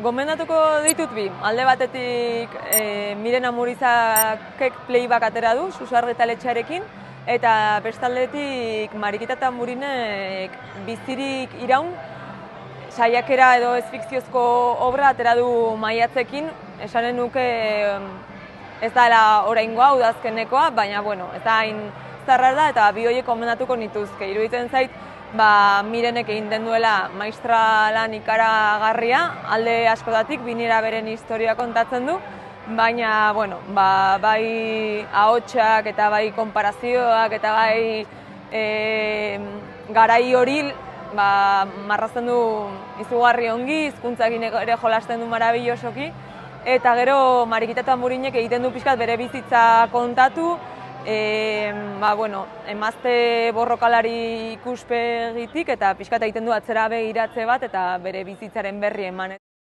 Gomendatuko ditut bi, alde batetik Miren Amurizakek playback atera du, susargitaletxearekin, eta bestaldetik Marikita Tamburinek bizirik iraun, saiakera edo ez fikziozko obra atera du maiatzekin, esanen nuke ez dela oraingoa, udazkenekoa, baina bueno, ez da hain zarra da eta bi horiek gomendatuko nituzke. Iruditzen zait, Mirenek egin den duela maistra lan ikaragarria, alde askotatik, binera beren historia kontatzen du, baina, bueno, bai ahotsak eta bai konparazioak eta bai garai hori marrazten du izugarri ongi, hizkuntzarekin ere jolasten du marabillosoki, eta gero Marikita Tamburinek egiten du pixkat bere bizitza kontatu, emazte borrokalari ikuspegitik eta pixkat egiten du atzera begiratze bat eta bere bizitzaren berri eman.